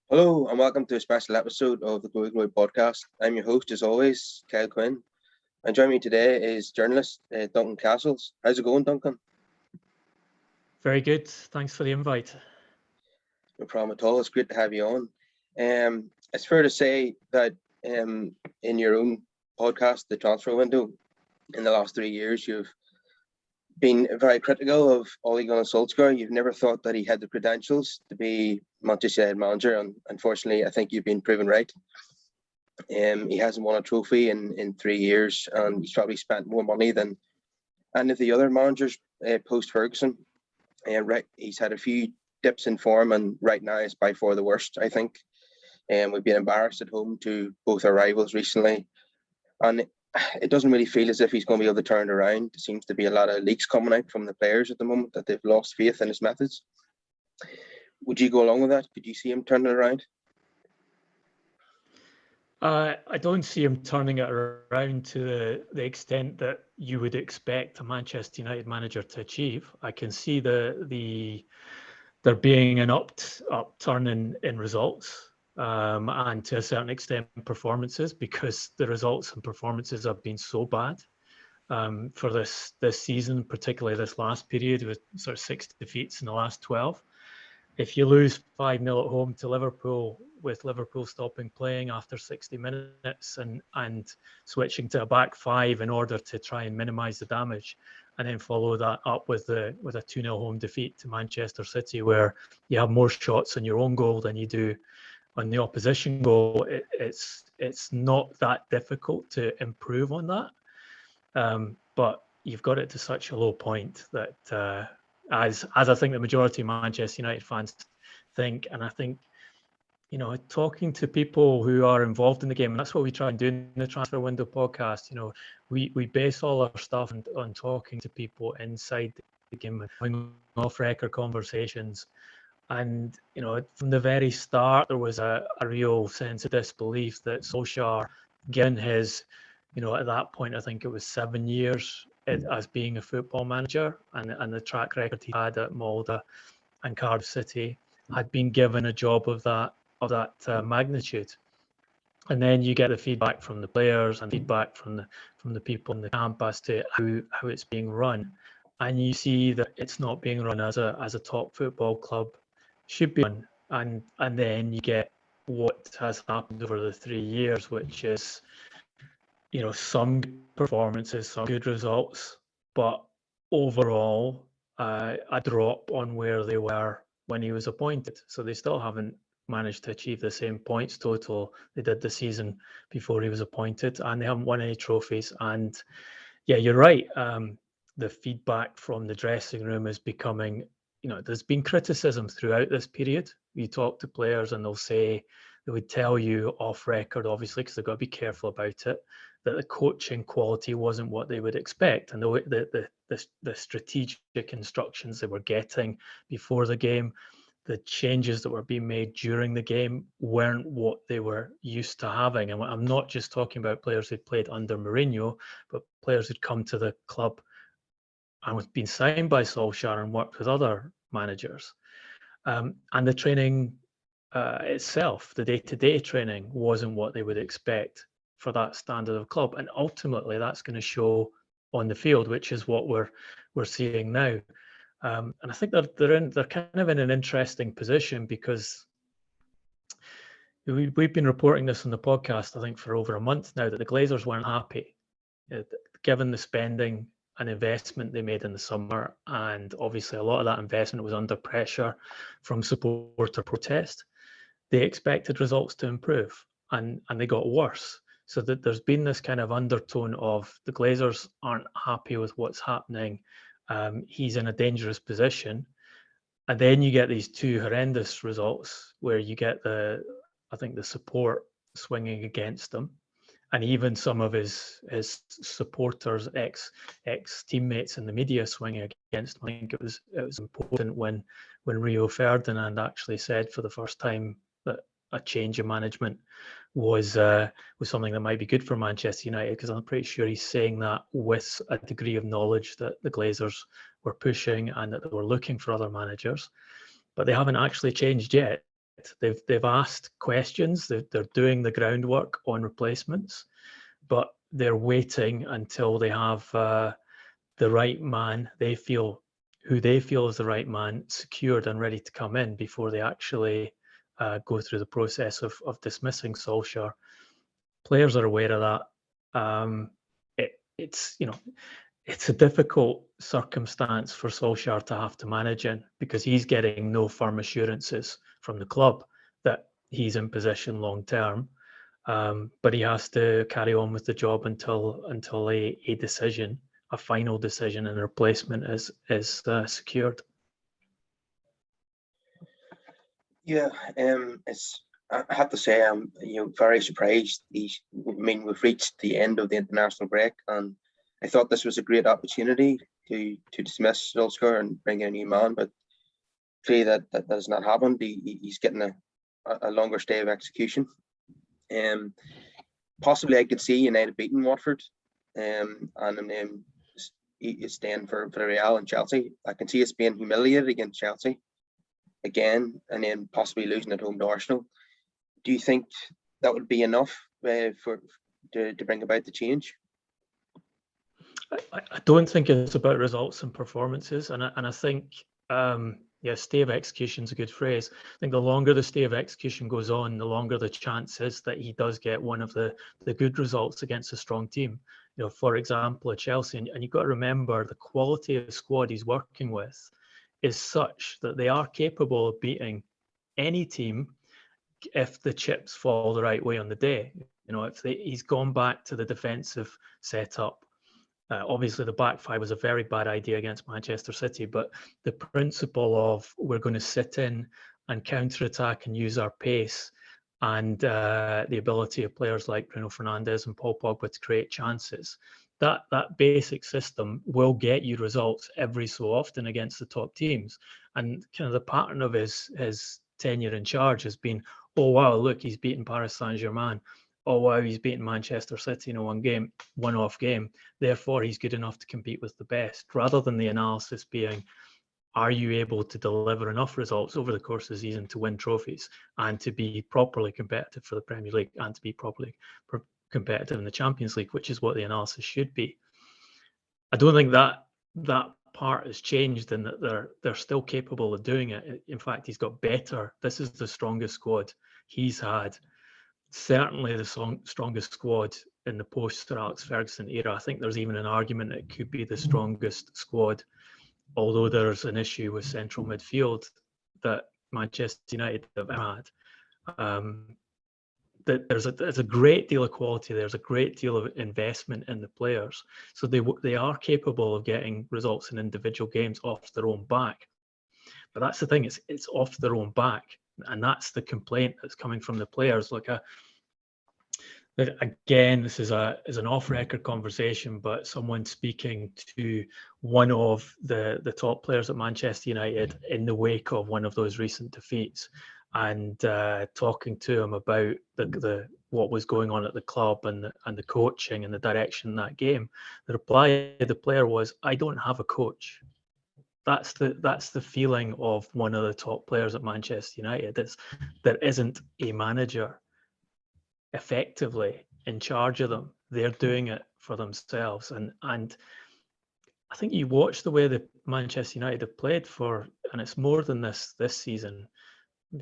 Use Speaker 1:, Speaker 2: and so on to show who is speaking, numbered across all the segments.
Speaker 1: Hello and welcome to a special episode of the Glory Glory podcast. I'm your host, as always, Kyle Quinn. And joining me today is journalist Duncan Castles. How's it going, Duncan?
Speaker 2: Very good. Thanks for the invite.
Speaker 1: No problem at all. It's great to have you on. It's fair to say that in your own podcast, The Transfer Window, in the last 3 years, you've been very critical of Ole Gunnar Solskjaer. You've never thought that he had the credentials to be Manchester United manager, and unfortunately, I think you've been proven right. He hasn't won a trophy in 3 years, and he's probably spent more money than any of the other managers post Ferguson. Right, he's had a few dips in form, and right now it's by far the worst, I think. We've been embarrassed at home to both our rivals recently, and it doesn't really feel as if he's going to be able to turn it around. There seems to be a lot of leaks coming out from the players at the moment that they've lost faith in his methods. Would you go along with that? Could you see him turning it around?
Speaker 2: I don't see him turning it around to the extent that you would expect a Manchester United manager to achieve. I can see there being an upturn in results and to a certain extent performances, because the results and performances have been so bad for this season, particularly this last period with sort of 6 defeats in the last 12. If you lose 5-0 at home to Liverpool, with Liverpool stopping playing after 60 minutes and switching to a back five in order to try and minimise the damage, and then follow that up with a 2-0 home defeat to Manchester City, where you have more shots on your own goal than you do on the opposition goal, it's not that difficult to improve on that. But you've got it to such a low point that as I think the majority of Manchester United fans think, and I think, talking to people who are involved in the game, and that's what we try and do in the Transfer Window podcast. We base all our stuff on talking to people inside the game and having off-record conversations. And, from the very start, there was a real sense of disbelief that Solskjaer, given his, at that point, I think it was 7 years as being a football manager, and the track record he had at Molde and Cardiff City, had been given a job of that magnitude. And then you get the feedback from the players and feedback from the people in the camp as to how it's being run, and you see that it's not being run as a top football club should be run. And then you get what has happened over the 3 years, which is, some good performances, some good results, but overall a drop on where they were when he was appointed. So they still haven't managed to achieve the same points total they did the season before he was appointed, and they haven't won any trophies. And yeah, you're right. The feedback from the dressing room is becoming, there's been criticism throughout this period. You talk to players and they would tell you off record, obviously, because they've got to be careful about it, that the coaching quality wasn't what they would expect, and the strategic instructions they were getting before the game, the changes that were being made during the game, weren't what they were used to having. And I'm not just talking about players who'd played under Mourinho, but players who'd come to the club and was been signed by Solskjaer and worked with other managers. And the training itself, the day-to-day training, wasn't what they would expect for that standard of club. And ultimately, that's going to show on the field, which is what we're seeing now. And I think they're kind of in an interesting position, because we've been reporting this on the podcast, I think, for over a month now, that the Glazers weren't happy, given the spending and investment they made in the summer. And obviously a lot of that investment was under pressure from supporter protest. They expected results to improve, and they got worse. So that there's been this kind of undertone of the Glazers aren't happy with what's happening. He's in a dangerous position. And then you get these two horrendous results where you get the support swinging against them, and even some of his supporters, ex teammates in the media, swinging against him. I think it was important when Rio Ferdinand actually said for the first time that a change of management was something that might be good for Manchester United, because I'm pretty sure he's saying that with a degree of knowledge that the Glazers were pushing and that they were looking for other managers. but they haven't actually changed yet. They've asked questions. They're doing the groundwork on replacements, but they're waiting until they have the right man who they feel is the right man secured and ready to come in before they actually go through the process of dismissing Solskjaer. Players are aware of that. It's a difficult circumstance for Solskjaer to have to manage in, because he's getting no firm assurances from the club that he's in position long term. But he has to carry on with the job until a decision, a final decision, and a replacement is secured.
Speaker 1: Yeah, I have to say I'm very surprised. We've reached the end of the international break, and I thought this was a great opportunity to dismiss Solskjaer and bring in a new man, but clearly that has not happened. He's getting a longer stay of execution. Possibly I could see United beating Watford, and then he's staying for Real and Chelsea. I can see us being humiliated against Chelsea again, and then possibly losing at home to Arsenal. Do you think that would be enough to bring about the change?
Speaker 2: I don't think it's about results and performances, and I think stay of execution is a good phrase. I think the longer the stay of execution goes on, the longer the chance is that he does get one of the good results against a strong team. For example, at Chelsea, and you've got to remember the quality of the squad he's working with is such that they are capable of beating any team if the chips fall the right way on the day. He's gone back to the defensive setup. Obviously, the back five was a very bad idea against Manchester City, but the principle of we're going to sit in and counter-attack and use our pace and the ability of players like Bruno Fernandes and Paul Pogba to create chances, that basic system will get you results every so often against the top teams. And kind of the pattern of his tenure in charge has been, oh wow, look, he's beaten Paris Saint-Germain. Oh wow, he's beaten Manchester City in a one-off game. Therefore, he's good enough to compete with the best, rather than the analysis being, are you able to deliver enough results over the course of the season to win trophies and to be properly competitive for the Premier League and to be properly competitive in the Champions League, which is what the analysis should be. I don't think that part has changed, and that they're still capable of doing it. In fact, he's got better. This is the strongest squad he's had. Certainly the strongest squad in the post-Sir Alex Ferguson era. I think there's even an argument it could be the strongest squad, although there's an issue with central midfield that Manchester United have had. That there's a great deal of quality. There's a great deal of investment in the players, so they are capable of getting results in individual games off their own back. But that's the thing; it's off their own back. And that's the complaint that's coming from the players. Again, this is an off-record conversation, but someone speaking to one of the top players at Manchester United in the wake of one of those recent defeats, and talking to him about what was going on at the club and the coaching and the direction in that game. The reply of the player was, "I don't have a coach." That's the feeling of one of the top players at Manchester United. There isn't a manager effectively in charge of them. They're doing it for themselves. And I think you watch the way that Manchester United have played and it's more than this season,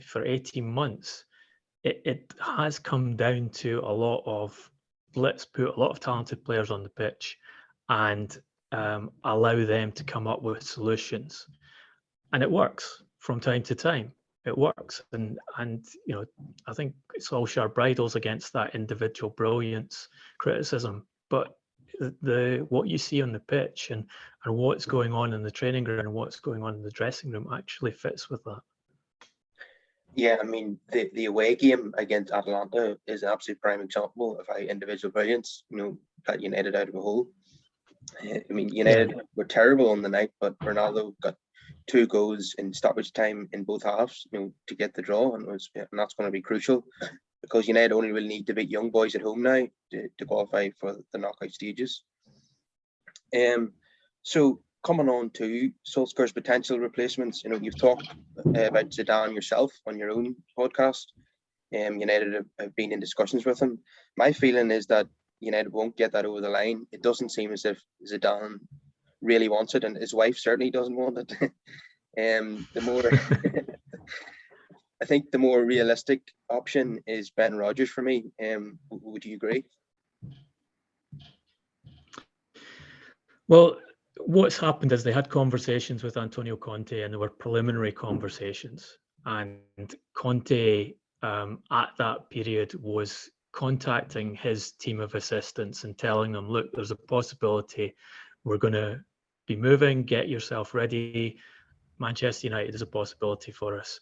Speaker 2: for 18 months. It has come down to a lot of, let's put a lot of talented players on the pitch and allow them to come up with solutions, and it works from time to time. It works, and I think Solskjaer bridles against that individual brilliance criticism, but what you see on the pitch and what's going on in the training ground and what's going on in the dressing room actually fits with that.
Speaker 1: Yeah, I mean, the away game against Atalanta is an absolute prime example of how individual brilliance, got United out of a hole. I mean, United were terrible on the night, but Ronaldo got 2 goals in stoppage time in both halves, to get the draw, and that's going to be crucial, because United only really need to beat young boys at home now to qualify for the knockout stages. So coming on to Solskjaer's potential replacements, you've talked about Zidane yourself on your own podcast. United have been in discussions with him. My feeling is that United won't get that over the line. It doesn't seem as if Zidane really wants it, and his wife certainly doesn't want it. The more I think the more realistic option is Brendan Rodgers for me. Would you agree?
Speaker 2: Well, what's happened is they had conversations with Antonio Conte, and there were preliminary conversations. And Conte, at that period, was contacting his team of assistants and telling them, look, there's a possibility we're going to be moving, get yourself ready. Manchester United is a possibility for us.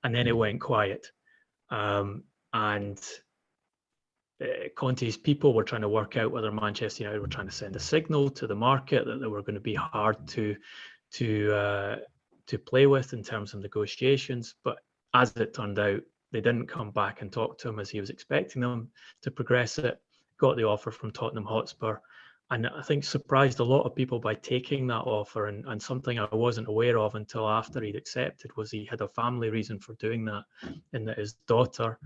Speaker 2: And then it went quiet. And Conte's people were trying to work out whether Manchester United were trying to send a signal to the market that they were going to be hard to play with in terms of negotiations. But as it turned out, they didn't come back and talk to him as he was expecting them to progress it. Got the offer from Tottenham Hotspur, and I think surprised a lot of people by taking that offer. And something I wasn't aware of until after he'd accepted was he had a family reason for doing that, in that his daughter,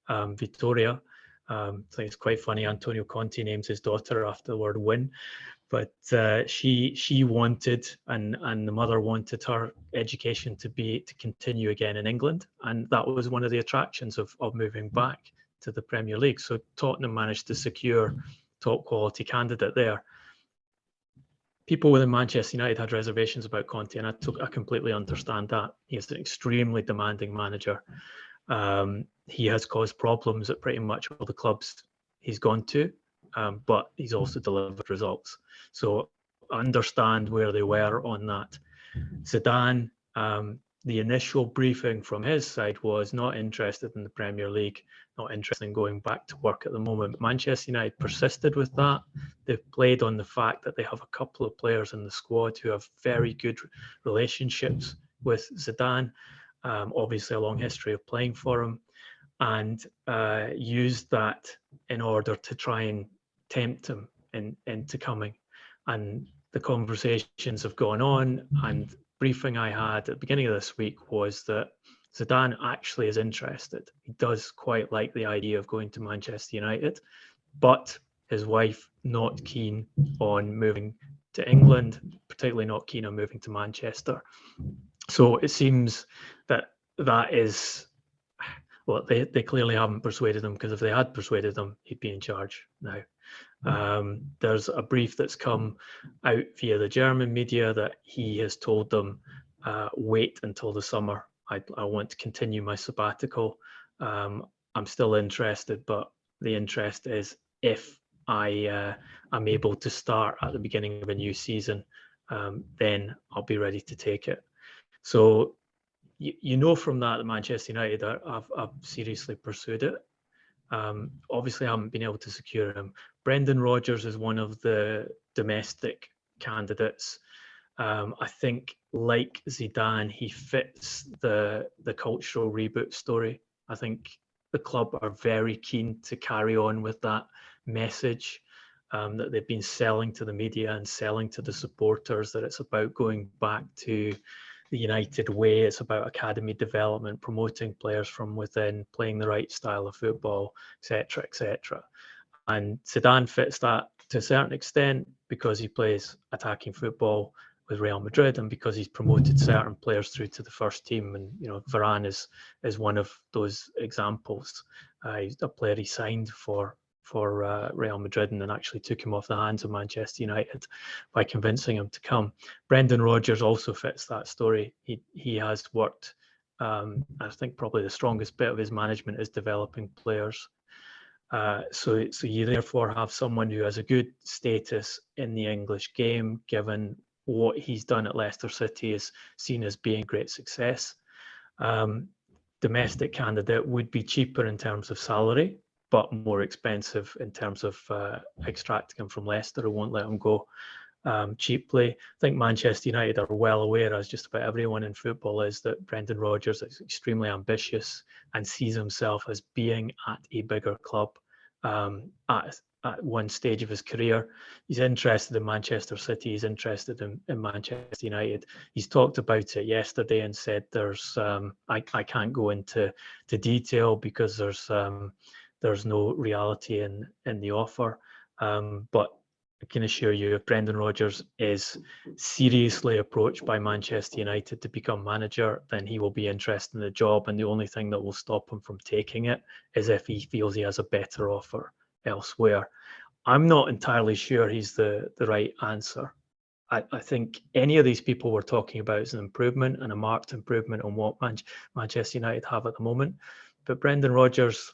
Speaker 2: Vittoria, I think it's quite funny, Antonio Conte names his daughter after the word win, but she wanted, and the mother wanted her education to continue again in England, and that was one of the attractions of moving back to the Premier League. So Tottenham managed to secure top quality candidate there. People within Manchester United had reservations about Conte, and I completely understand that. He's an extremely demanding manager. He has caused problems at pretty much all the clubs he's gone to, but he's also delivered results. So I understand where they were on that. Zidane, the initial briefing from his side was not interested in the Premier League, not interested in going back to work at the moment. Manchester United persisted with that. They've played on the fact that they have a couple of players in the squad who have very good relationships with Zidane, obviously a long history of playing for him, and used that in order to try and tempt him into coming. And the conversations have gone on, and briefing I had at the beginning of this week was that Zidane actually is interested. He does quite like the idea of going to Manchester United, but his wife not keen on moving to England, particularly not keen on moving to Manchester. So it seems that is, well, they clearly haven't persuaded him, because if they had persuaded him, he'd be in charge now. There's a brief that's come out via the German media that he has told them, wait until the summer. I want to continue my sabbatical. I'm still interested, but the interest is if I'm able to start at the beginning of a new season, then I'll be ready to take it. So you know from that Manchester United have seriously pursued it. Obviously, I haven't been able to secure him. Brendan Rodgers is one of the domestic candidates. I think, like Zidane, he fits the cultural reboot story. I think the club are very keen to carry on with that message that they've been selling to the media and selling to the supporters, that it's about going back to the United way. It's about academy development, promoting players from within, playing the right style of football, etc., etc. And Zidane fits that to a certain extent because he plays attacking football with Real Madrid, and because he's promoted certain players through to the first team. And Varane is one of those examples. He's a player he signed for Real Madrid, and then actually took him off the hands of Manchester United by convincing him to come. Brendan Rodgers also fits that story. He has worked. I think probably the strongest bit of his management is developing players. So you therefore have someone who has a good status in the English game, given what he's done at Leicester City is seen as being a great success. Domestic candidate would be cheaper in terms of salary, but more expensive in terms of extracting him from Leicester, who won't let him go cheaply. I think Manchester United are well aware, as just about everyone in football is, that Brendan Rodgers is extremely ambitious and sees himself as being at a bigger club at one stage of his career. He's interested in Manchester City. He's interested in Manchester United. He's talked about it yesterday and said there's I can't go into detail because there's no reality in the offer. But I can assure you, if Brendan Rodgers is seriously approached by Manchester United to become manager, then he will be interested in the job. And the only thing that will stop him from taking it is if he feels he has a better offer elsewhere. I'm not entirely sure he's the right answer. I think any of these people we're talking about is an improvement and a marked improvement on what Manchester United have at the moment. But Brendan Rodgers,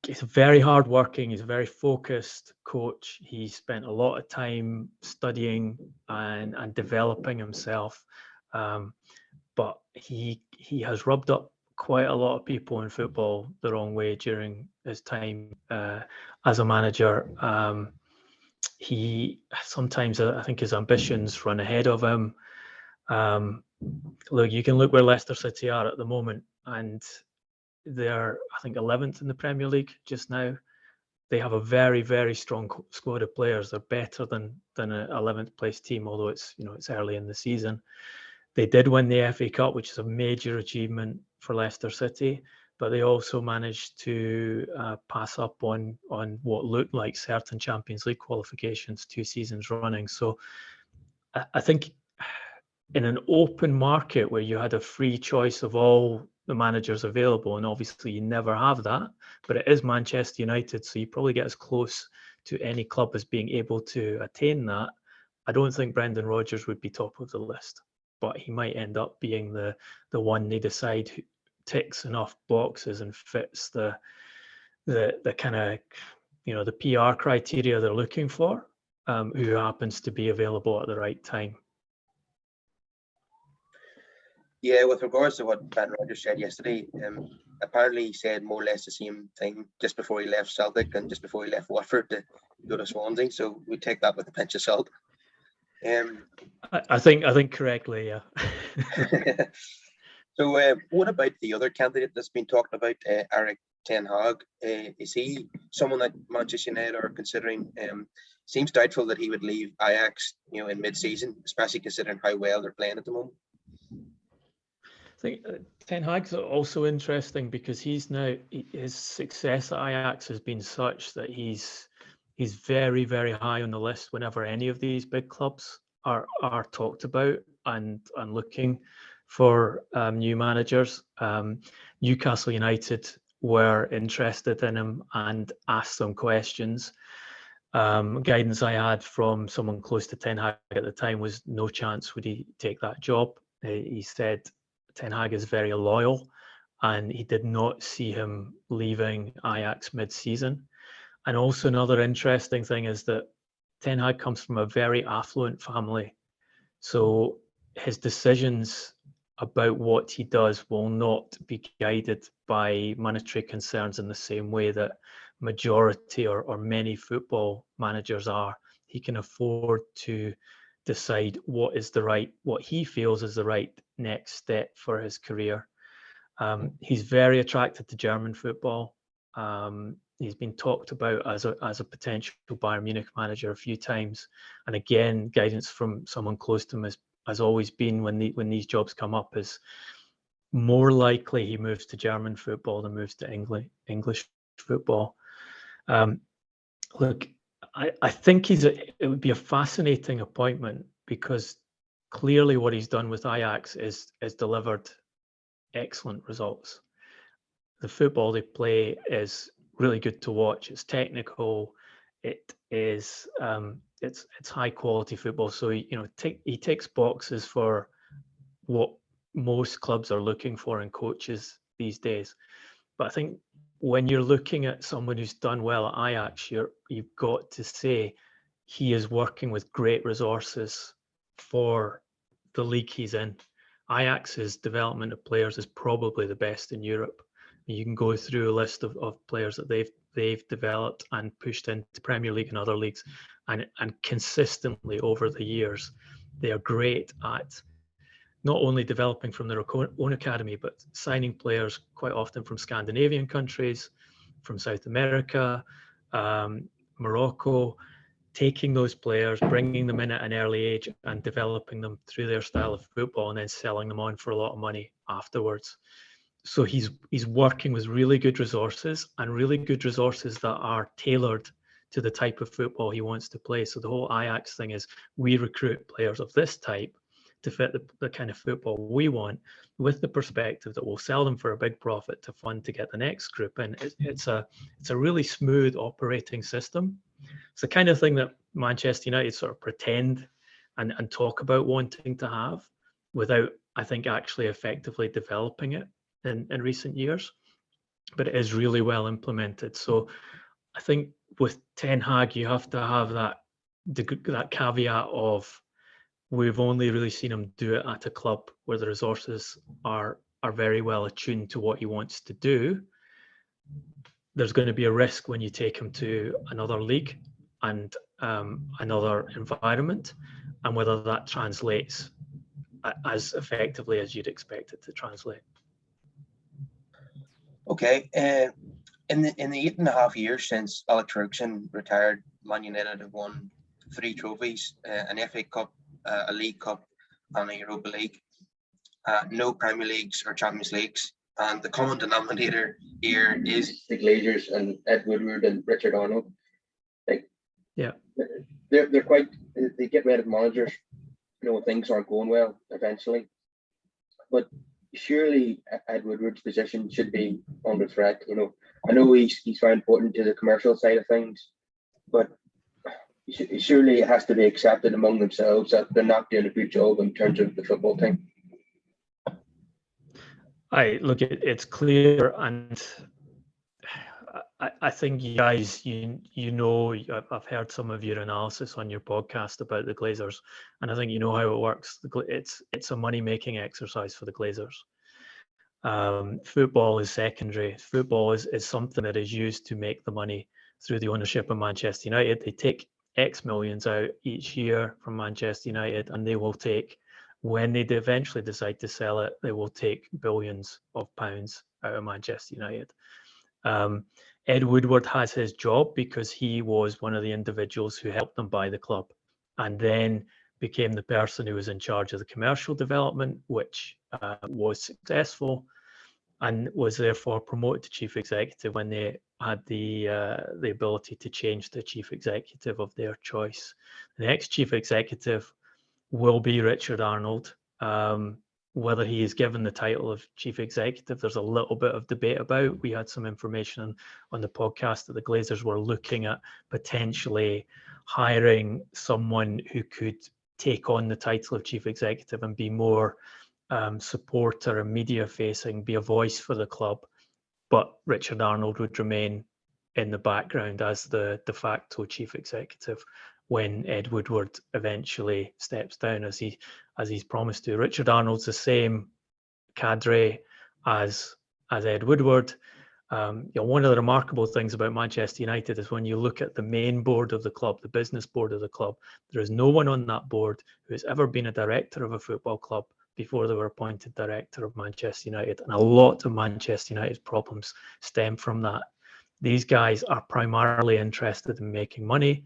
Speaker 2: he's very hardworking. He's a very focused coach. He spent a lot of time studying and developing himself. But he has rubbed up quite a lot of people in football the wrong way during his time as a manager. He sometimes, I think, his ambitions run ahead of him. Look, you can look where Leicester City are at the moment, and they're, I think, 11th in the Premier League just now. They have a very, very strong squad of players. They're better than an 11th place team, although it's early in the season. They did win the FA Cup, which is a major achievement for Leicester City, but they also managed to pass up on what looked like certain Champions League qualifications 2 seasons running. So I think in an open market where you had a free choice of all the managers available, and obviously you never have that, but it is Manchester United, so you probably get as close to any club as being able to attain that. I don't think Brendan Rodgers would be top of the list, but he might end up being the one they decide who ticks enough boxes and fits the kind of the PR criteria they're looking for, who happens to be available at the right time.
Speaker 1: Yeah, with regards to what Brendan Rodgers said yesterday, apparently he said more or less the same thing just before he left Celtic and just before he left Watford to go to Swansea. So we take that with a pinch of salt.
Speaker 2: I think correctly, yeah.
Speaker 1: So what about the other candidate that's been talked about, Erik ten Hag? Is he someone that Manchester United are considering? Seems doubtful that he would leave Ajax, in mid-season, especially considering how well they're playing at the moment.
Speaker 2: I think Ten Hag's also interesting because his success at Ajax has been such that he's very, very high on the list whenever any of these big clubs are talked about and looking for new managers. Newcastle United were interested in him and asked some questions. Guidance I had from someone close to Ten Hag at the time was no chance would he take that job. He said Ten Hag is very loyal and he did not see him leaving Ajax mid-season. And also another interesting thing is that Ten Hag comes from a very affluent family. So his decisions about what he does will not be guided by monetary concerns in the same way that majority or many football managers are. He can afford to decide what he feels is the right next step for his career. He's very attracted to German football. He's been talked about as a potential Bayern Munich manager a few times, and again, guidance from someone close to him has always been when these jobs come up is more likely he moves to German football than moves to English football. Look, I think it would be a fascinating appointment because clearly what he's done with Ajax is delivered excellent results. The football they play is really good to watch. It's technical. It is it's high quality football. So he ticks boxes for what most clubs are looking for in coaches these days. But I think when you're looking at someone who's done well at Ajax, you've got to say he is working with great resources for the league he's in. Ajax's development of players is probably the best in Europe. You can go through a list of players that they've developed and pushed into Premier League and other leagues, and consistently over the years, they are great at not only developing from their own academy, but signing players quite often from Scandinavian countries, from South America, Morocco, taking those players, bringing them in at an early age and developing them through their style of football and then selling them on for a lot of money afterwards. So he's working with really good resources and really good resources that are tailored to the type of football he wants to play. So the whole Ajax thing is we recruit players of this type to fit the kind of football we want, with the perspective that we'll sell them for a big profit to fund to get the next group in. It's a really smooth operating system. It's the kind of thing that Manchester United sort of pretend and talk about wanting to have without, I think, actually effectively developing it in recent years. But it is really well implemented. So I think with Ten Hag, you have to have that caveat of we've only really seen him do it at a club where the resources are very well attuned to what he wants to do. There's going to be a risk when you take him to another league and another environment, and whether that translates as effectively as you'd expect it to translate.
Speaker 1: Okay. In the 8.5 years since Alex Ferguson retired, Man United have won 3 trophies: an FA Cup, a League Cup, and a Europa League. No Premier Leagues or Champions Leagues. And the common denominator here is the Glazers and Ed Woodward and Richard Arnold.
Speaker 2: Yeah,
Speaker 1: they're quite. They get rid of managers, when things aren't going well eventually. But surely Ed Woodward's position should be under threat. I know he's very important to the commercial side of things, but surely it has to be accepted among themselves that they're not doing a good job in terms of the football team.
Speaker 2: It's clear, and I think you guys, I've heard some of your analysis on your podcast about the Glazers, and I think you know how it works. It's a money-making exercise for the Glazers. Football is secondary. Football is something that is used to make the money through the ownership of Manchester United. They take X millions out each year from Manchester United, and they will take, when they eventually decide to sell it, they will take billions of pounds out of Manchester United. Ed Woodward has his job because he was one of the individuals who helped them buy the club, and then became the person who was in charge of the commercial development, which was successful, and was therefore promoted to chief executive when they had the ability to change the chief executive of their choice. The next chief executive will be Richard Arnold. Whether he is given the title of chief executive, there's a little bit of debate about. We had some information on the podcast that the Glazers were looking at potentially hiring someone who could take on the title of chief executive and be more supporter and media facing, be a voice for the club. But Richard Arnold would remain in the background as the de facto chief executive when Ed Woodward eventually steps down, as he's promised to. Richard Arnold's the same cadre as Ed Woodward. One of the remarkable things about Manchester United is when you look at the main board of the club, the business board of the club, there is no one on that board who has ever been a director of a football club before they were appointed director of Manchester United. And a lot of Manchester United's problems stem from that. These guys are primarily interested in making money.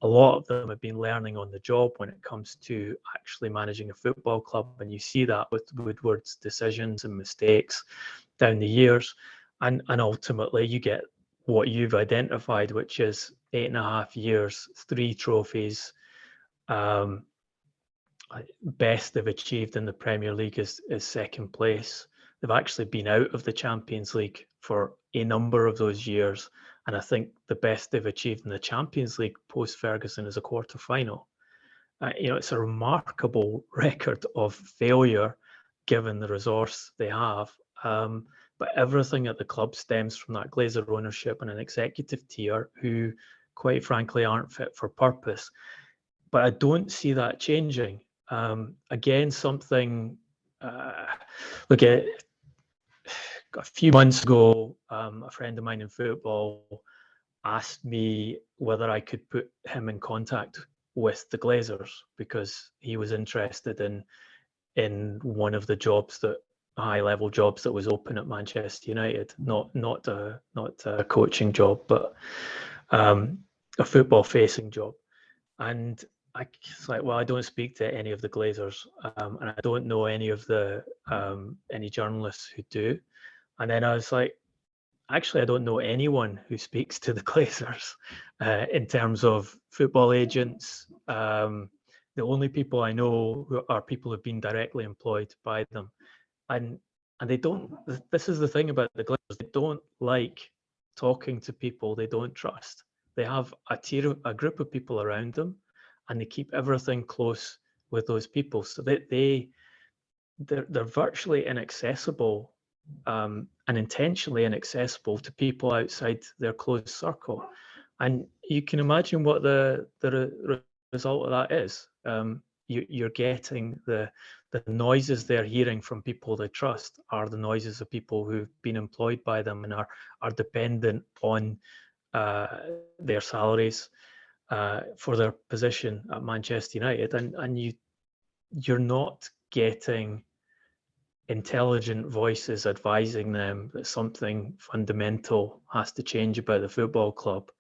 Speaker 2: A lot of them have been learning on the job when it comes to actually managing a football club. And you see that with Woodward's decisions and mistakes down the years. And ultimately you get what you've identified, which is 8.5 years, 3 trophies. Best they've achieved in the Premier League is second place. They've actually been out of the Champions League for a number of those years. And I think the best they've achieved in the Champions League post-Ferguson is a quarter-final. It's a remarkable record of failure given the resource they have. But everything at the club stems from that Glazer ownership and an executive tier who, quite frankly, aren't fit for purpose. But I don't see that changing. Again, something, look at a few months ago, a friend of mine in football asked me whether I could put him in contact with the Glazers because he was interested in one of the jobs that high level jobs that was open at Manchester United, not a coaching job, but a football facing job. And it's like, well, I don't speak to any of the Glazers, and I don't know any of the any journalists who do. And then I was like, actually, I don't know anyone who speaks to the Glazers in terms of football agents. The only people I know who are people who've been directly employed by them, and they don't. This is the thing about the Glazers; they don't like talking to people they don't trust. They have a group of people around them, and they keep everything close with those people. So they're virtually inaccessible, and intentionally inaccessible to people outside their closed circle. And you can imagine what the result of that is. You're getting the noises they're hearing from people they trust are the noises of people who've been employed by them and are dependent on their salaries for their position at Manchester United, and you're not getting intelligent voices advising them that something fundamental has to change about the football club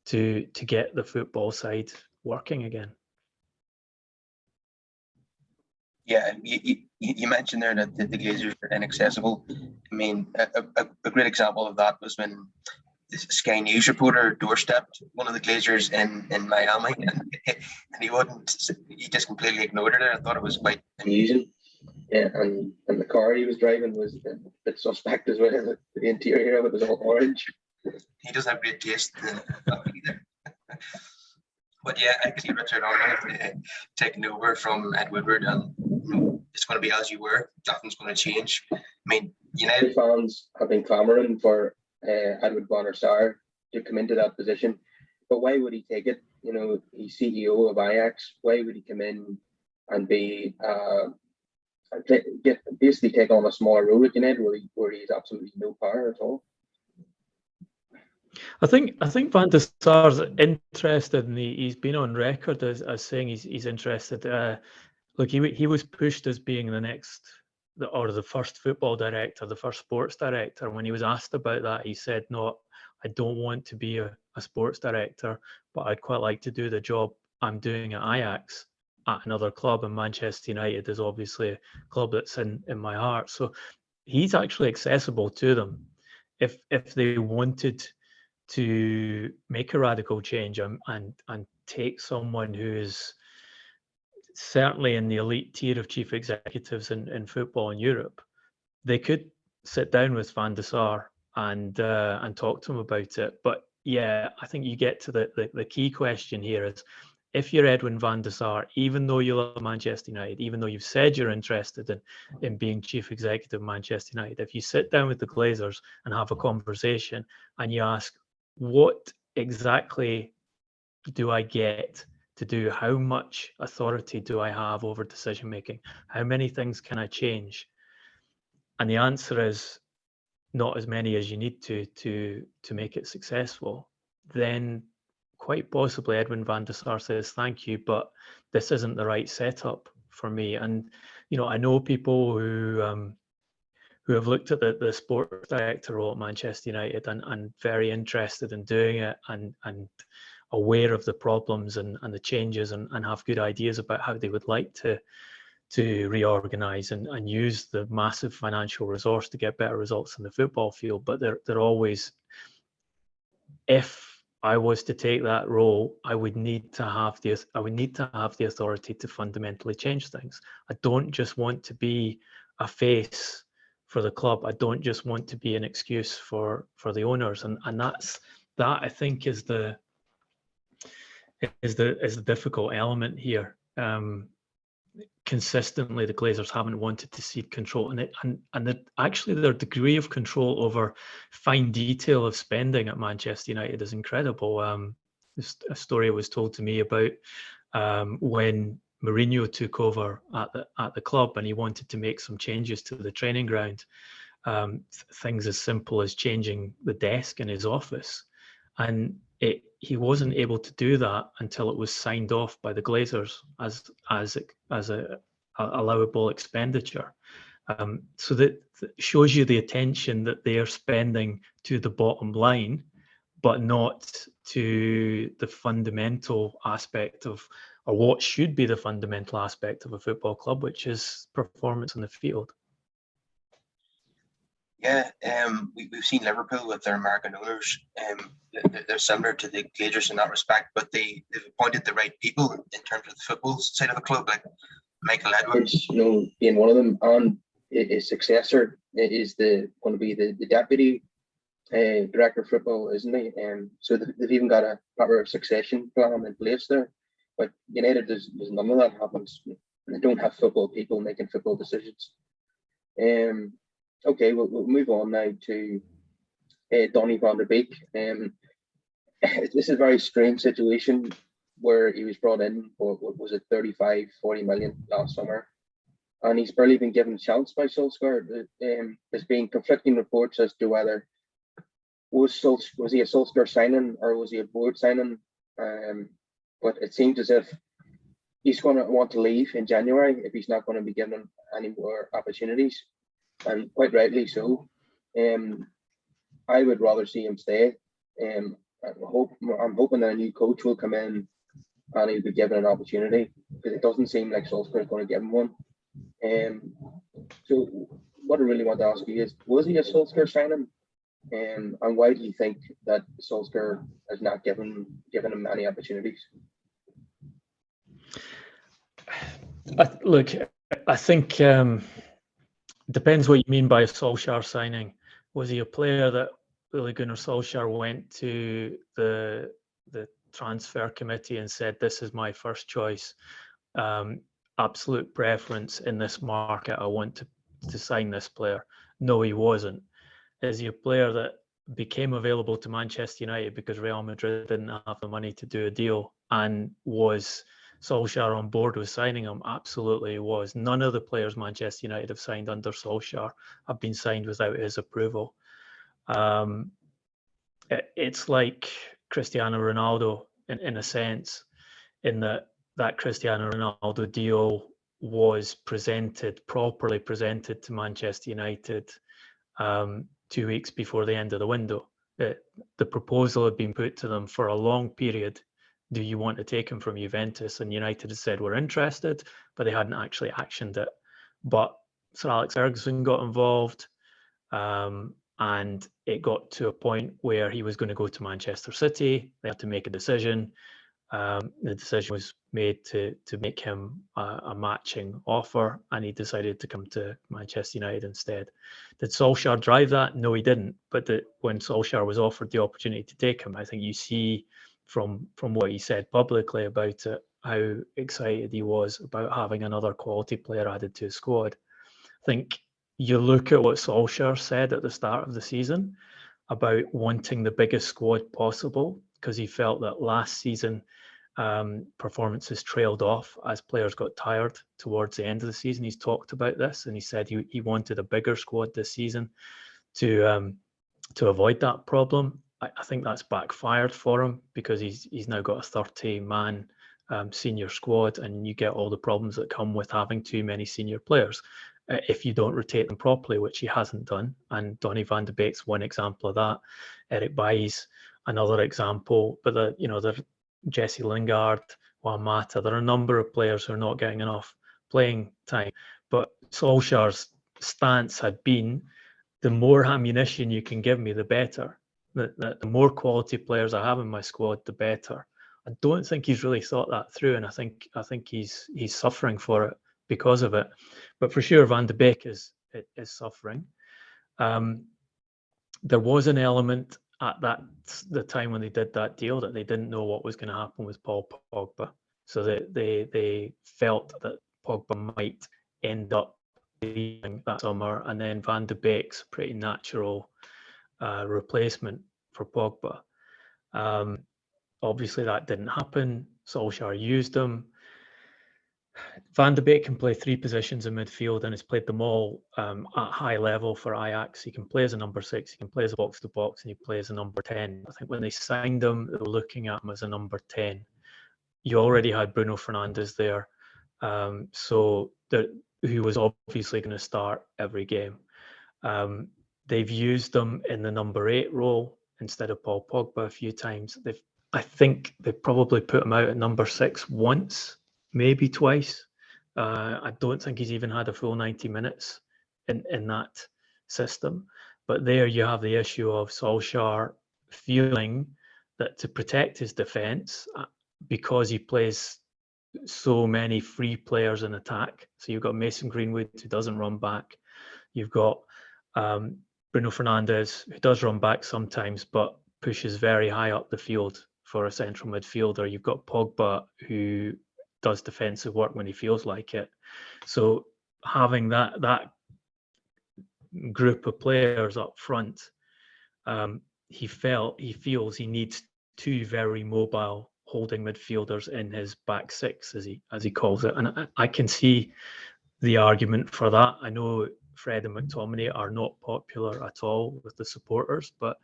Speaker 2: to get the football side working again.
Speaker 1: Yeah, you mentioned there that the Glazers are inaccessible. I mean, a great example of that was when the Sky News reporter doorstepped one of the Glazers in Miami, and he just completely ignored it. I thought it was quite amusing. Yeah, and the car he was driving was a bit suspect as well. The interior of it was all orange. He doesn't have great taste either. But yeah, I can see Richard Arnold taking over from Ed Woodward, and it's going to be as you were. Nothing's going to change. I mean, United fans have been clamouring for Edward Gunnar Solskjaer to come into that position, but why would he take it? You know, he's CEO of Ajax. Why would he come in and be basically take on a smaller role at United where he's absolutely no power at all?
Speaker 2: I think Van der Sar's interested, and he's been on record as saying he's interested. Look, he was pushed as being the first football director, the first sports director. When he was asked about that, he said, "No, I don't want to be a sports director, but I'd quite like to do the job I'm doing at Ajax at another club." And Manchester United is obviously a club that's in my heart. So he's actually accessible to them if they wanted to make a radical change and take someone who is certainly in the elite tier of chief executives in football in Europe. They could sit down with Van der Sar and talk to him about it. But yeah, I think you get to the key question here is, if you're Edwin van der Sar, even though you love Manchester United, even though you've said you're interested in being chief executive of Manchester United, if you sit down with the Glazers and have a conversation and you ask, what exactly do I get to do? How much authority do I have over decision making? How many things can I change? And the answer is not as many as you need to make it successful. Then quite possibly Edwin van der Sar says, "Thank you, but this isn't the right setup for me." And I know people who have looked at the sports director role at Manchester United and very interested in doing it and aware of the problems and the changes and have good ideas about how they would like to reorganize and use the massive financial resource to get better results in the football field. But they're always, if I was to take that role, I would need to have the authority to fundamentally change things. I don't just want to be a face for the club. I don't just want to be an excuse for the owners, and that I think is the difficult element here. Consistently, the Glazers haven't wanted to cede control, and actually their degree of control over fine detail of spending at Manchester United is incredible. A story was told to me about when Mourinho took over at the club, and he wanted to make some changes to the training ground. Things as simple as changing the desk in his office, and he wasn't able to do that until it was signed off by the Glazers as a allowable expenditure. So that shows you the attention that they are spending to the bottom line, but not to the fundamental aspect of, or what should be the fundamental aspect of a football club, which is performance on the field.
Speaker 1: Yeah, we've seen Liverpool with their American owners. They're similar to the Glazers in that respect, but they've appointed the right people in terms of the football side of the club, like Michael Edwards, being one of them, and his successor is going to be the deputy director of football, isn't he? So they've even got a proper succession plan in place there. But United, there's none of that happens. They don't have football people making football decisions. Okay, we'll move on now to Donny van der Beek. This is a very strange situation where he was brought in for, what was it, 35, 40 million last summer. And he's barely been given a chance by Solskjaer. There's been conflicting reports as to whether was he a Solskjaer signing or was he a board signing. But it seems as if he's going to want to leave in January if he's not going to be given any more opportunities. And quite rightly so. I would rather see him stay. I'm hoping that a new coach will come in and he'll be given an opportunity, because it doesn't seem like Solskjaer is going to give him one. So what I really want to ask you is, was he a Solskjaer signing? And why do you think that Solskjaer has not given him any opportunities?
Speaker 2: Look, I think depends what you mean by a Solskjaer signing. Was he a player that Ole Gunnar Solskjaer went to the transfer committee and said, "This is my first choice, absolute preference in this market. I want to sign this player"? No, he wasn't. Is he a player that became available to Manchester United because Real Madrid didn't have the money to do a deal, and was Solskjaer on board with signing him? Absolutely, he was. None of the players Manchester United have signed under Solskjaer have been signed without his approval. It's like Cristiano Ronaldo in a sense, in that Cristiano Ronaldo deal was properly presented to Manchester United 2 weeks before the end of the window. The proposal had been put to them for a long period. Do you want to take him from Juventus? And United had said, we're interested, but they hadn't actually actioned it. But Sir Alex Ferguson got involved, and it got to a point where he was going to go to Manchester City. They had to make a decision. The decision was made to make him a matching offer, and he decided to come to Manchester United instead. Did Solskjaer drive that? No, he didn't. But when Solskjaer was offered the opportunity to take him, I think you see from what he said publicly about it, how excited he was about having another quality player added to his squad. I think you look at what Solskjaer said at the start of the season about wanting the biggest squad possible, because he felt that last season performances trailed off as players got tired towards the end of the season. He's talked about this, and he said he wanted a bigger squad this season to avoid that problem. I think that's backfired for him, because he's now got a 30-man senior squad, and you get all the problems that come with having too many senior players if you don't rotate them properly, which he hasn't done. And Donny van de Beek's one example of that. Erik Bailly's another example. But the Jesse Lingard, Juan Mata, there are a number of players who are not getting enough playing time. But Solskjaer's stance had been, the more ammunition you can give me, the better. The more quality players I have in my squad, the better. I don't think he's really thought that through, and I think he's suffering for it because of it. But for sure, Van de Beek is suffering. There was an element at the time when they did that deal that they didn't know what was going to happen with Paul Pogba. So they felt that Pogba might end up leaving that summer, and then Van de Beek's pretty natural replacement for Pogba. Obviously, that didn't happen. Solskjaer used him. Van de Beek can play three positions in midfield and has played them all at high level for Ajax. He can play as a number 6, he can play as a box-to-box, and he plays a number 10. I think when they signed him, they were looking at him as a number 10. You already had Bruno Fernandes there. So who was obviously going to start every game. They've used him in the number 8 role instead of Paul Pogba a few times. I think they probably put him out at number 6 once, maybe twice. I don't think he's even had a full 90 minutes in that system. But there you have the issue of Solskjaer feeling that to protect his defence, because he plays so many free players in attack. So you've got Mason Greenwood, who doesn't run back. You've got Bruno Fernandes, who does run back sometimes, but pushes very high up the field for a central midfielder. You've got Pogba, who does defensive work when he feels like it. So having that group of players up front, he feels he needs 2 very mobile holding midfielders in his back 6, as he calls it. And I can see the argument for that. I know Fred and McTominay are not popular at all with the supporters, but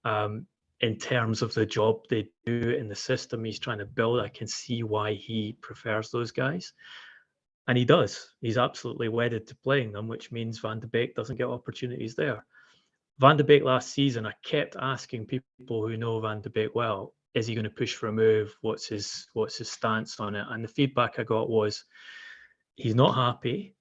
Speaker 2: in terms of the job they do in the system he's trying to build, I can see why he prefers those guys. And he does. He's absolutely wedded to playing them, which means Van de Beek doesn't get opportunities there. Van de Beek last season, I kept asking people who know Van de Beek well, is he going to push for a move? What's his stance on it? And the feedback I got was he's not happy.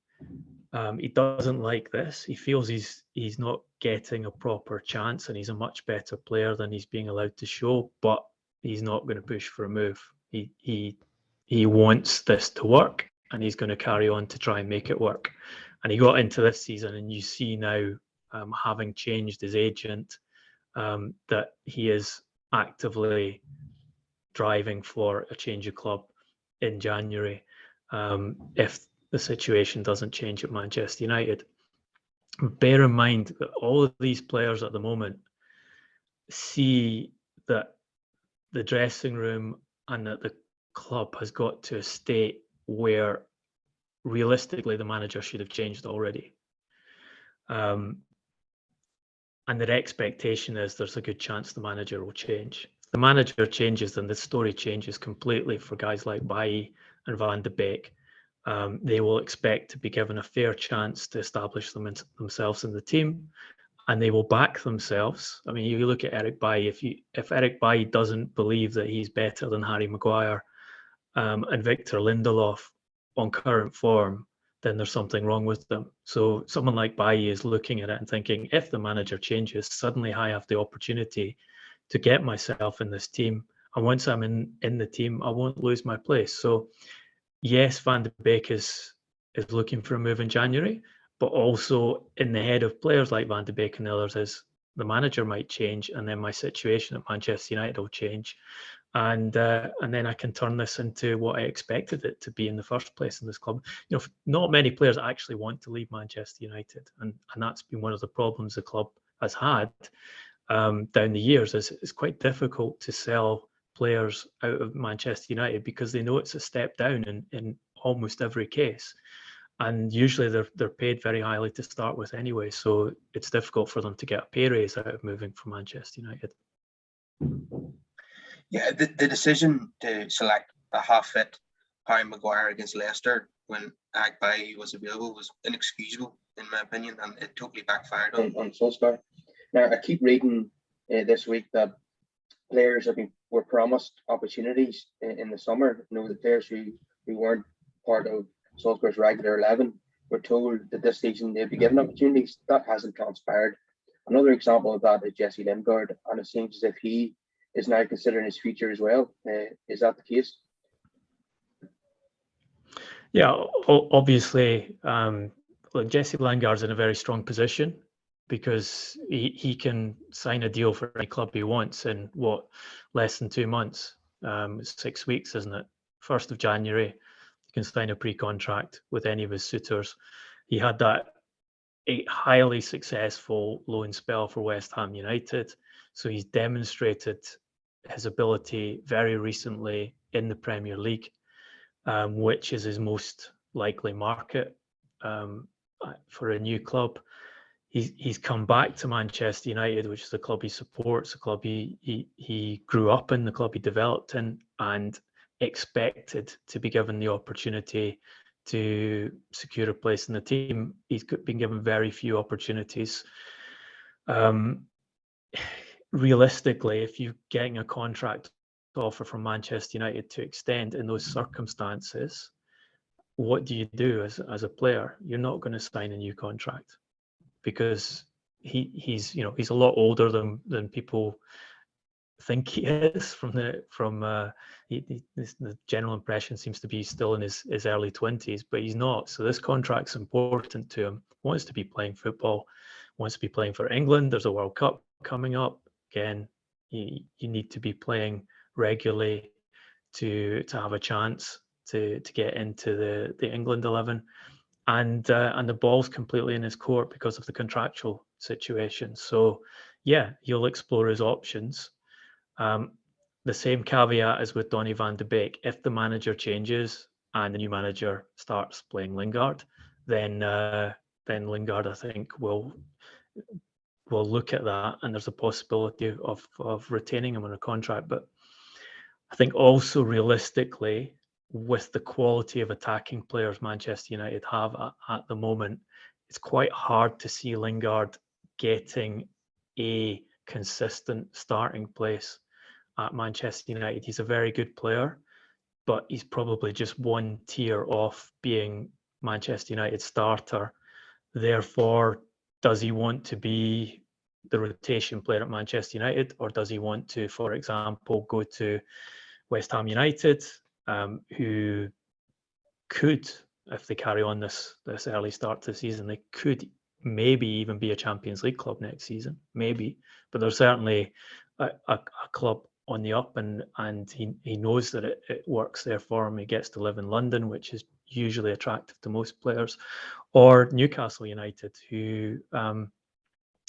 Speaker 2: He doesn't like this. He feels he's not getting a proper chance, and he's a much better player than he's being allowed to show. But he's not going to push for a move. He wants this to work, and he's going to carry on to try and make it work. And he got into this season, and you see now, having changed his agent, that he is actively driving for a change of club in January, if the situation doesn't change at Manchester United. Bear in mind that all of these players at the moment see that the dressing room and that the club has got to a state where realistically the manager should have changed already. And their expectation is there's a good chance the manager will change. If the manager changes, then the story changes completely for guys like Bailly and Van de Beek. They will expect to be given a fair chance to establish themselves in the team, and they will back themselves. I mean, you look at Erik Bailly. If Erik Bailly doesn't believe that he's better than Harry Maguire and Victor Lindelof on current form, then there's something wrong with them. So someone like Bailly is looking at it and thinking, if the manager changes, suddenly I have the opportunity to get myself in this team. And once I'm in the team, I won't lose my place. So yes, Van de Beek is looking for a move in January, but also in the head of players like Van de Beek and others is the manager might change, and then my situation at Manchester United will change. And then I can turn this into what I expected it to be in the first place in this club. You know, not many players actually want to leave Manchester United, and that's been one of the problems the club has had down the years. It's quite difficult to sell players out of Manchester United because they know it's a step down in almost every case, and usually they're paid very highly to start with anyway. So it's difficult for them to get a pay raise out of moving from Manchester United.
Speaker 1: Yeah, the decision to select a half-fit Harry Maguire against Leicester when Erik Bailly was available was inexcusable, in my opinion, and it totally backfired on Solskjaer. Now, I keep reading this week that players were promised opportunities in the summer. You know, the players who weren't part of Solskjaer's regular 11 were told that this season they'd be given opportunities. That hasn't transpired. Another example of that is Jesse Lingard, and it seems as if he is now considering his future as well. Is that the case?
Speaker 2: Yeah, obviously, look, Jesse Lingard's in a very strong position because he can sign a deal for any club he wants in less than 2 months. 6 weeks, isn't it? 1st of January, he can sign a pre-contract with any of his suitors. He had that a highly successful loan spell for West Ham United, so he's demonstrated his ability very recently in the Premier League, which is his most likely market for a new club. He's come back to Manchester United, which is the club he supports, the club he grew up in, the club he developed in, and expected to be given the opportunity to secure a place in the team. He's been given very few opportunities. Realistically, if you're getting a contract offer from Manchester United to extend in those circumstances, what do you do as a player? You're not going to sign a new contract because he's a lot older than people think he is. The general impression seems to be still in his early 20s, but he's not. So this contract's important to him. He wants to be playing football, wants to be playing for England. There's a World Cup coming up. Again, you need to be playing regularly to have a chance to get into the England 11, and the ball's completely in his court because of the contractual situation. So yeah, he'll explore his options. The same caveat as with Donny van de Beek: if the manager changes and the new manager starts playing Lingard, then Lingard, I think, will look at that, and there's a possibility of retaining him on a contract. But I think also realistically, with the quality of attacking players Manchester United have at the moment, it's quite hard to see Lingard getting a consistent starting place at Manchester United. He's a very good player, but he's probably just one tier off being Manchester United starter. Therefore, does he want to be the rotation player at Manchester United, or does he want to, for example, go to West Ham United, who could, if they carry on this early start to the season, they could maybe even be a Champions League club next season, maybe. But they're certainly a club on the up, and he knows that it works there for him. He gets to live in London, which is usually attractive to most players. Or Newcastle United, who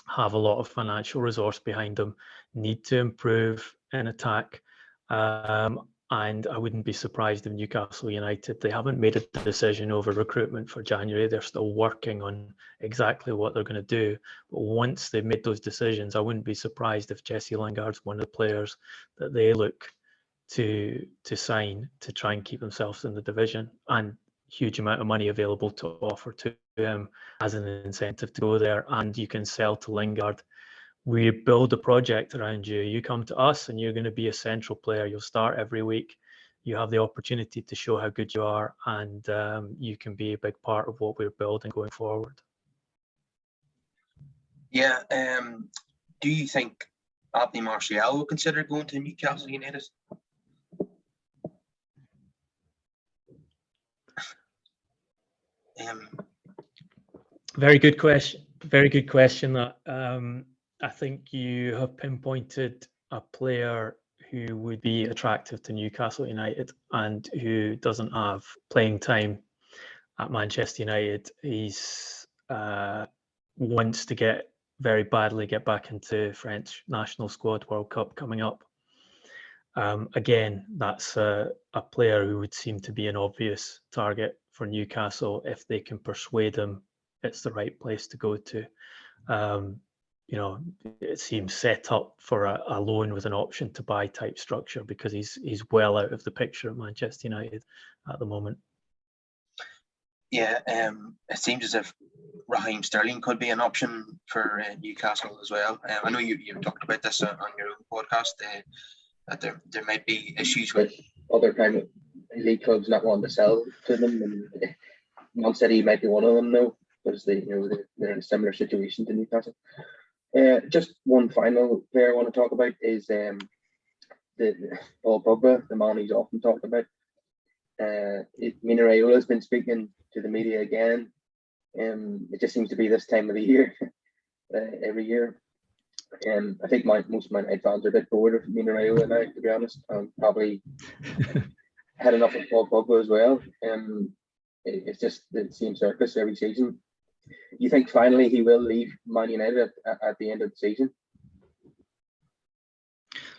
Speaker 2: have a lot of financial resource behind them, need to improve in attack. And I wouldn't be surprised if Newcastle United, they haven't made a decision over recruitment for January. They're still working on exactly what they're going to do. But once they've made those decisions, I wouldn't be surprised if Jesse Lingard's one of the players that they look to sign to try and keep themselves in the division. And huge amount of money available to offer to him as an incentive to go there. And you can sell to Lingard: we build a project around you. You come to us and you're going to be a central player. You'll start every week. You have the opportunity to show how good you are, and you can be a big part of what we're building going forward.
Speaker 1: Yeah. Do you think Anthony Martial will consider going to Newcastle United?
Speaker 2: Very good question. Very good question. That I think you have pinpointed a player who would be attractive to Newcastle United and who doesn't have playing time at Manchester United. He's wants to get back into French national squad, World Cup coming up. Again, that's a player who would seem to be an obvious target for Newcastle if they can persuade him it's the right place to go to. It seems set up for a loan with an option to buy type structure, because he's well out of the picture at Manchester United at the moment.
Speaker 1: Yeah, it seems as if Raheem Sterling could be an option for Newcastle as well. I know you've talked about this on your own podcast, that there might be issues with other private league clubs not wanting to sell to them, and Man City might be one of them though, because they're in a similar situation to Newcastle. Just one final player I want to talk about is Paul Pogba, the man he's often talked about. Managerial has been speaking to the media again. It just seems to be this time of the year, every year. I think most of my United fans are a bit bored of Managerial now, to be honest. Probably had enough of Paul Pogba as well. It's just the same circus every season. You think finally he will leave Man United at the end of the season?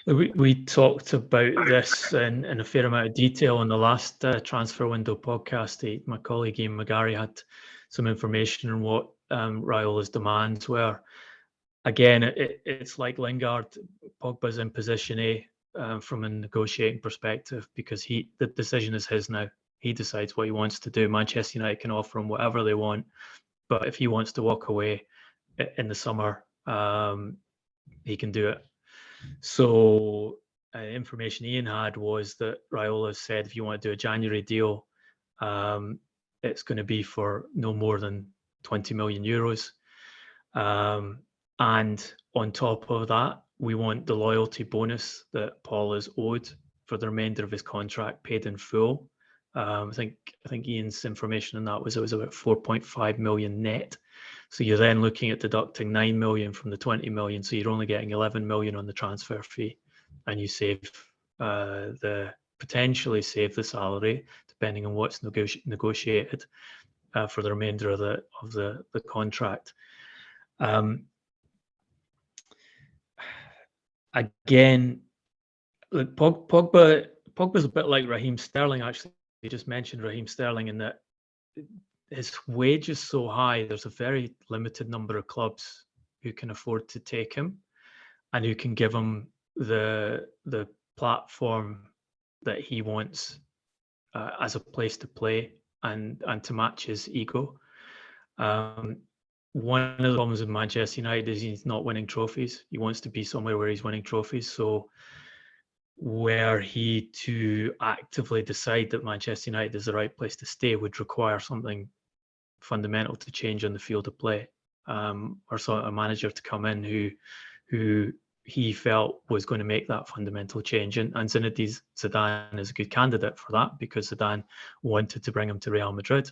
Speaker 2: We talked about this in a fair amount of detail in the last transfer window podcast. My colleague Ian McGarry had some information on what Raiola's demands were. Again, it's like Lingard. Pogba's in position A from a negotiating perspective, because the decision is his now. He decides what he wants to do. Manchester United can offer him whatever they want, but if he wants to walk away in the summer, he can do it. So information Ian had was that Raiola said if you want to do a January deal, it's going to be for no more than 20 million euros. And on top of that, we want the loyalty bonus that Paul is owed for the remainder of his contract paid in full. I think Ian's information on that was it was about 4.5 million net. So you're then looking at deducting 9 million from the 20 million. So you're only getting 11 million on the transfer fee, and you save potentially save the salary depending on what's negotiated for the remainder of the contract. Again, look, Pogba's a bit like Raheem Sterling. Actually, you just mentioned Raheem Sterling in that his wage is so high. There's a very limited number of clubs who can afford to take him and who can give him the platform that he wants as a place to play and to match his ego. One of the problems with Manchester United is he's not winning trophies. He wants to be somewhere where he's winning trophies. So were he to actively decide that Manchester United is the right place to stay would require something fundamental to change on the field of play, or sort of a manager to come in who he felt was going to make that fundamental change. And Zinedine Zidane is a good candidate for that because Zidane wanted to bring him to Real Madrid.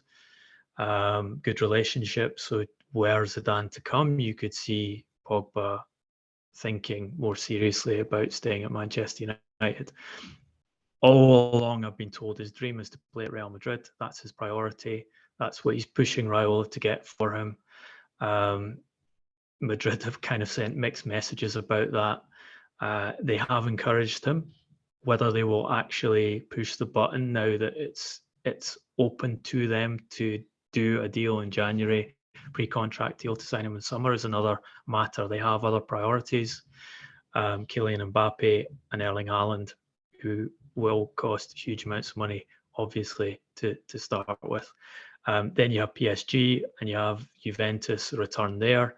Speaker 2: Good relationship. So were Zidane to come, you could see Pogba thinking more seriously about staying at Manchester United. All along, I've been told his dream is to play at Real Madrid. That's his priority. That's what he's pushing Raiola to get for him. Madrid have kind of sent mixed messages about that. They have encouraged him. Whether they will actually push the button now that it's open to them to do a deal in January, pre-contract deal to sign him in summer is another matter. They have other priorities. Kylian Mbappe and Erling Haaland, who will cost huge amounts of money, obviously, to start with. Then you have PSG and you have Juventus return there.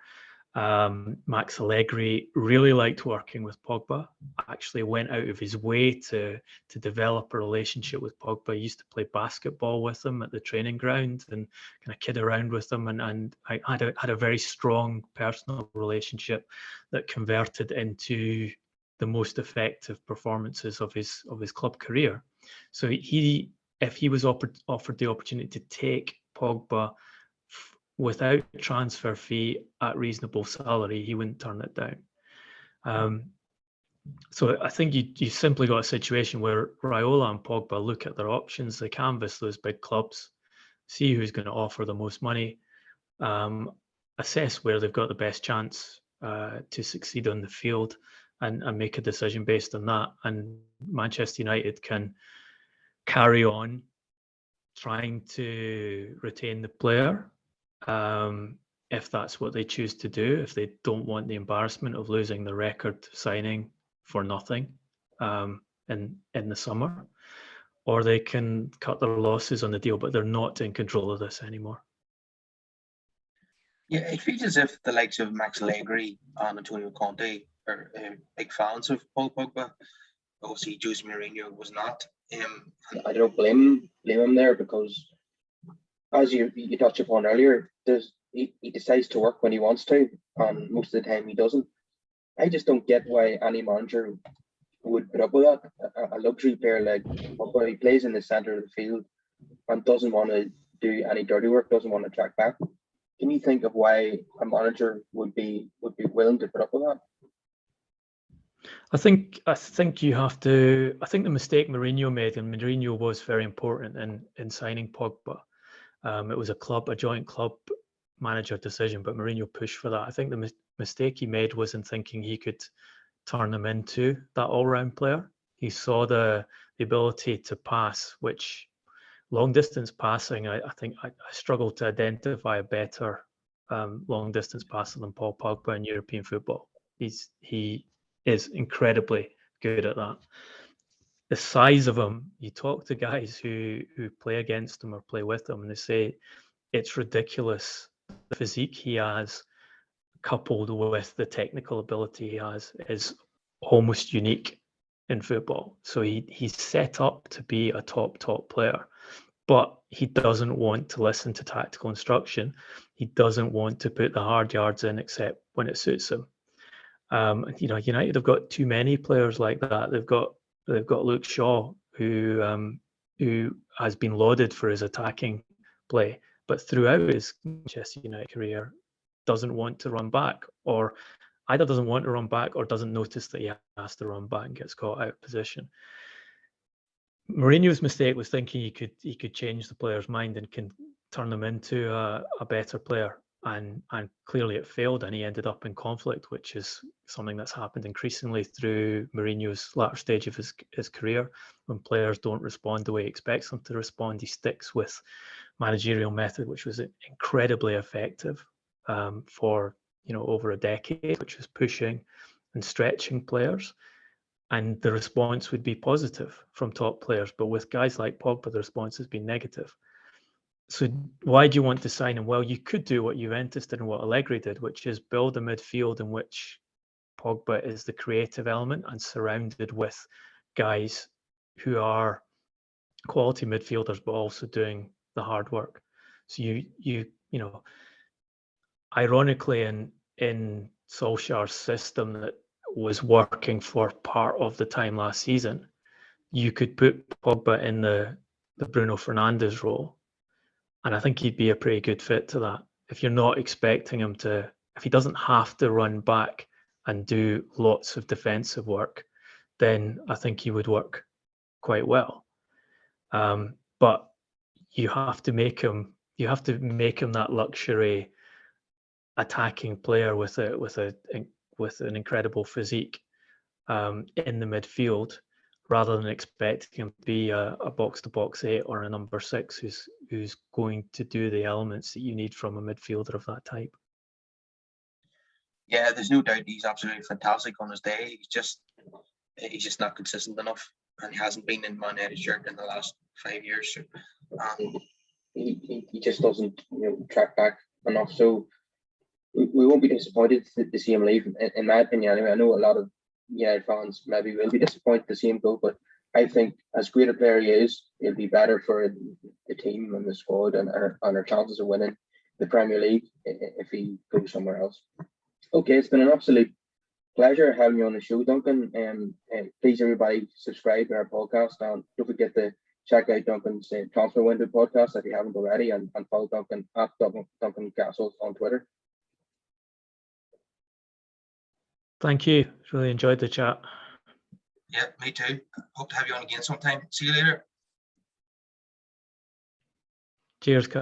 Speaker 2: Max Allegri really liked working with Pogba, actually went out of his way to develop a relationship with Pogba. He used to play basketball with him at the training ground and kind of kid around with him, and I had a very strong personal relationship that converted into the most effective performances of his club career. So if he was offered the opportunity to take Pogba without transfer fee at reasonable salary, he wouldn't turn it down. So I think you simply got a situation where Raiola and Pogba look at their options, they canvass those big clubs, see who's going to offer the most money, assess where they've got the best chance to succeed on the field, and make a decision based on that. And Manchester United can carry on trying to retain the player, if that's what they choose to do, if they don't want the embarrassment of losing the record signing for nothing in the summer, or they can cut their losses on the deal, but they're not in control of this anymore.
Speaker 1: Yeah, it feels as if the likes of Max Allegri and Antonio Conte are big fans of Paul Pogba. Obviously, Jose Mourinho was not. I don't blame him there because, as you touched upon earlier, he decides to work when he wants to, and most of the time he doesn't. I just don't get why any manager would put up with that. A luxury player like Pogba, he plays in the centre of the field and doesn't want to do any dirty work, doesn't want to track back. Can you think of why a manager would be willing to put up with that?
Speaker 2: I think you have to. I think the mistake Mourinho made, and Mourinho was very important in signing Pogba. It was a joint club manager decision, but Mourinho pushed for that. I think the mistake he made was in thinking he could turn him into that all-round player. He saw the ability to pass, which long-distance passing, I think I struggle to identify a better long-distance passer than Paul Pogba in European football. He is incredibly good at that. the size of him, you talk to guys who play against him or play with him, and they say it's ridiculous. The physique he has, coupled with the technical ability he has, is almost unique in football. So he's set up to be a top player, but he doesn't want to listen to tactical instruction. He doesn't want to put the hard yards in except when it suits him. United have got too many players like that. They've got Luke Shaw, who has been lauded for his attacking play, but throughout his Manchester United career doesn't want to run back, or either doesn't want to run back or doesn't notice that he has to run back and gets caught out of position. Mourinho's mistake was thinking he could change the player's mind and can turn them into a better player, and clearly it failed, and he ended up in conflict, which is something that's happened increasingly through Mourinho's latter stage of his career. When players don't respond the way he expects them to respond, he sticks with managerial method, which was incredibly effective for over a decade, which was pushing and stretching players, and the response would be positive from top players. But with guys like Pogba, the response has been negative. So why do you want to sign him? Well, you could do what Juventus did and what Allegri did, which is build a midfield in which Pogba is the creative element and surrounded with guys who are quality midfielders, but also doing the hard work. So you know, ironically, in Solskjaer's system that was working for part of the time last season, you could put Pogba in the Bruno Fernandes role, and I think he'd be a pretty good fit to that. If you're not expecting him to, if he doesn't have to run back and do lots of defensive work, then I think he would work quite well. But you have to make him that luxury attacking player with an incredible physique in the midfield, rather than expecting him to be a box-to-box 8 or a number 6 who's going to do the elements that you need from a midfielder of that type.
Speaker 1: Yeah, there's no doubt he's absolutely fantastic on his day. He's just not consistent enough, and he hasn't been in Man Utd shirt in the last 5 years. So, he just doesn't track back enough. So we won't be disappointed to see him leave. In my opinion, anyway. I know a lot of United fans maybe will be disappointed to see him go, but I think as great a player he is, it'll be better for the team and the squad and our chances of winning the Premier League if he goes somewhere else. Okay, it's been an absolute pleasure having you on the show, Duncan. And please, everybody, subscribe to our podcast, and don't forget to check out Duncan's Transfer Window podcast if you haven't already, and follow Duncan at Duncan Castles on Twitter.
Speaker 2: Thank you. Really enjoyed the chat.
Speaker 1: Yeah, me too. Hope to have you on again sometime. See you later.
Speaker 2: Cheers, Carl.